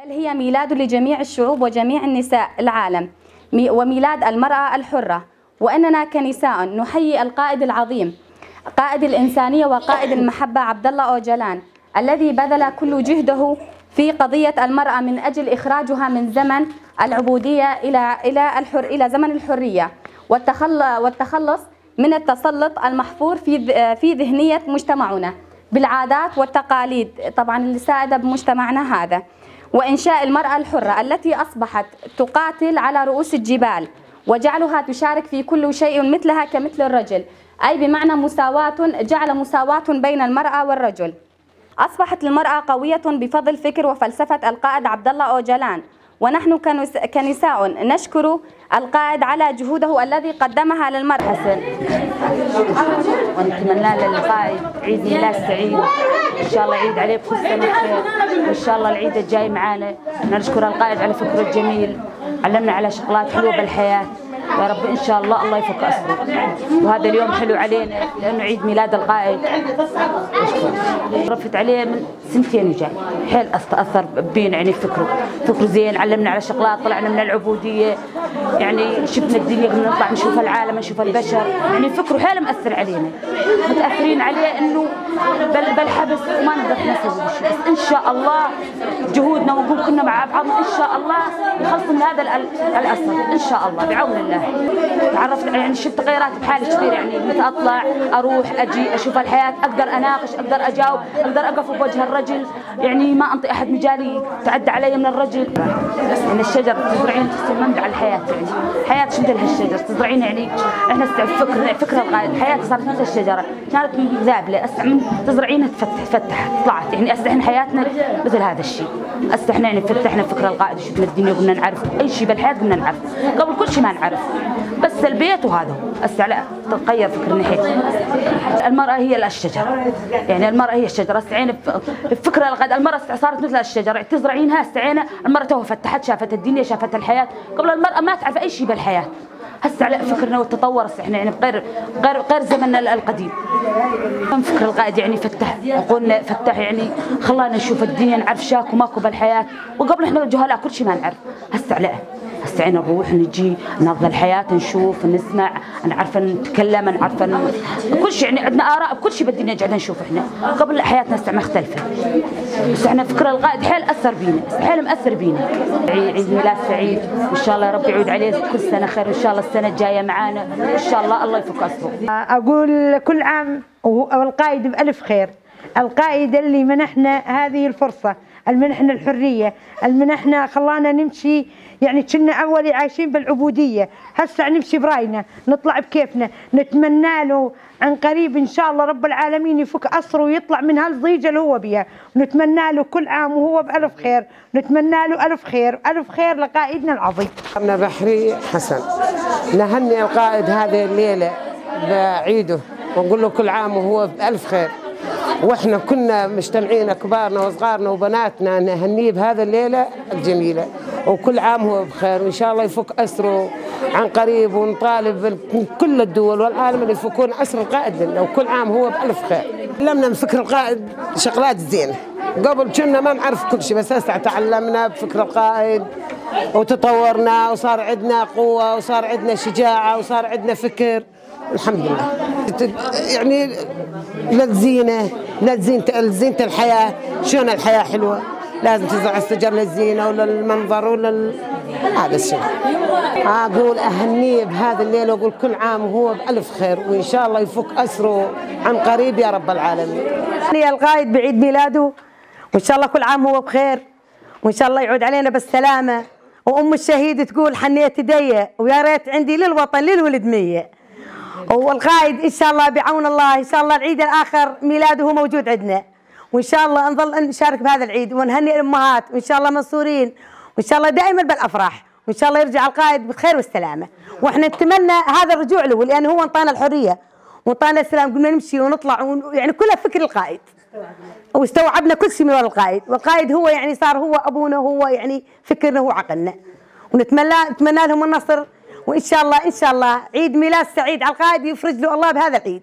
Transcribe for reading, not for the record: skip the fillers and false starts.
بل هي ميلاد لجميع الشعوب وجميع النساء العالم، وميلاد المرأة الحرة. وأننا كنساء نحيي القائد العظيم، قائد الإنسانية وقائد المحبة عبد الله أوجلان، الذي بذل كل جهده في قضية المرأة من أجل إخراجها من زمن العبودية إلى زمن الحرية، والتخلص من التسلط المحفور في ذهنية مجتمعنا بالعادات والتقاليد طبعا اللي سائدة بمجتمعنا هذا، وإنشاء المرأة الحرة التي أصبحت تقاتل على رؤوس الجبال، وجعلها تشارك في كل شيء مثلها كمثل الرجل، أي بمعنى جعل مساواة بين المرأة والرجل. أصبحت المرأة قوية بفضل فكر وفلسفة القائد عبد الله أوجلان، ونحن كنساء نشكر القائد على جهوده الذي قدمها للمرأة. حسن، ونتمنى للقائد عيد ميلاد سعيد، إن شاء الله يعيد عليه بكل سنة خير، وإن شاء الله العيد الجاي معانا. نشكر القائد على فكره الجميل، علمنا على شغلات حلوة بالحياة. يا رب إن شاء الله يفك أسره. وهذا اليوم حلو علينا لأنه عيد ميلاد القائد. رفت عليه من سنتين وجاي، حيل أثر بينا، يعني فكره زين، علمنا على شغلات، طلعنا من العبودية، يعني شفنا الدنيا، نطلع نشوف العالم، نشوف البشر، يعني فكره حيل مأثر علينا، متأثرين عليه إنه بالحبس وما نقدر نسوي شيء، بس إن شاء الله جهودنا ونقول كنا مع بعضنا إن شاء الله نخلص من هذا الأثر إن شاء الله بعون الله. تعرفت يعني شفت تغيرات بحالي كثير، يعني متى اطلع اروح اجي اشوف الحياه، اقدر اناقش، اقدر اجاوب، اقدر اقف بوجه الرجل، يعني ما انطي احد مجالي تعدى علي من الرجل. يعني الشجر تزرعين منبع الحياه، يعني حياه شو مثل هالشجر تزرعين، يعني احنا فكر القائد حياتي صارت مثل الشجره، كانت ذابله من تزرعينها تفتحت طلعت، يعني احنا حياتنا مثل هذا الشيء. احنا يعني فتحنا فكر القائد، شفنا الدنيا قمنا نعرف اي شيء بالحياه، قمنا نعرف قبل كل شيء ما نعرف، بس البيت وهذا هسه لا تغير فكر ناحية المرأة هي الشجرة، يعني المرأة هي الشجرة. استعين بفكر القائد، المرأة صارت مثل الشجرة تزرعينها، استعينا المرأة توها فتحت، شافت الدنيا، شافت الحياة، قبل المرأة ما تعرف أي شيء بالحياة. هسه على فكرنا والتطور احنا يعني غير زمننا القديم. فكر القائد يعني فتح عقولنا، فتح يعني خلانا نشوف الدنيا، نعرف شاكو ماكو بالحياة، وقبل احنا جهلاء كل شيء ما نعرف. هسه نروح نجي نرضى الحياة، نشوف نسمع، نعرف نتكلم، نعرف كل شيء، يعني عندنا آراء بكل شيء بالدنيا قاعدين نشوف احنا. قبل حياتنا مختلفة، بس احنا فكر القائد حيل أثر بينا، حيل مأثر بينا. عيد ميلاد سعيد، وإن شاء الله يا رب يعود عليه كل سنة خير، وإن شاء الله السنة الجاية معانا إن شاء الله يفك أسره. أقول كل عام والقائد بألف خير، القائد اللي منحنا هذه الفرصة، المنحنا الحرية، المنحنا خلانا نمشي، يعني كنا أول عايشين بالعبودية، هسه نمشي براينا، نطلع بكيفنا. نتمنى له عن قريب إن شاء الله رب العالمين يفك أسره ويطلع من هالضيجة اللي هو بها، ونتمنى له كل عام وهو بألف خير، نتمنى له ألف خير، ألف خير لقائدنا العظيم. أنا بحري حسن، نهني القائد هذه الليلة بعيده، ونقول له كل عام وهو بألف خير، واحنا كنا مجتمعين كبارنا وصغارنا وبناتنا نهنيه بهذا الليله الجميله، وكل عام هو بخير، وان شاء الله يفك اسره عن قريب، ونطالب من كل الدول والعالم اللي يفكون اسر القائد لنا، وكل عام هو بألف خير. علمنا من فكر القائد شغلات زينه، قبل كنا ما نعرف كل شيء، بس هسه تعلمنا بفكر القائد وتطورنا، وصار عندنا قوه، وصار عندنا شجاعه، وصار عندنا فكر، الحمد لله. يعني للزينة لزينة الحياة، شلون الحياة حلوة، لازم تزرع الشجر للزينة وللمنظر هذا الشيء. أقول أهنيه بهذا الليل، وأقول كل عام وهو بألف خير، وإن شاء الله يفك أسره عن قريب يا رب العالمين. القائد بعيد ميلاده، وإن شاء الله كل عام هو بخير، وإن شاء الله يعود علينا بالسلامة. وأم الشهيد تقول حنيت يدي، ويا ريت عندي للوطن للولد 100. والقائد ان شاء الله بعون الله ان شاء الله العيد الاخر ميلاده هو موجود عندنا، وان شاء الله نظل نشارك بهذا العيد ونهنئ الامهات، وان شاء الله منصورين، وان شاء الله دائما بالافراح، وان شاء الله يرجع القائد بالخير والسلامه. واحنا نتمنى هذا الرجوع له، لان هو انطانا الحريه وانطانا السلام، قلنا نمشي ونطلع يعني كلها فكر القائد، واستوعبنا كل شيء من ورا القائد، والقائد هو يعني صار هو ابونا، هو يعني فكرنا، هو عقلنا، ونتمنى لهم النصر. وإن شاء الله عيد ميلاد سعيد على القائد، يفرج له الله بهذا العيد.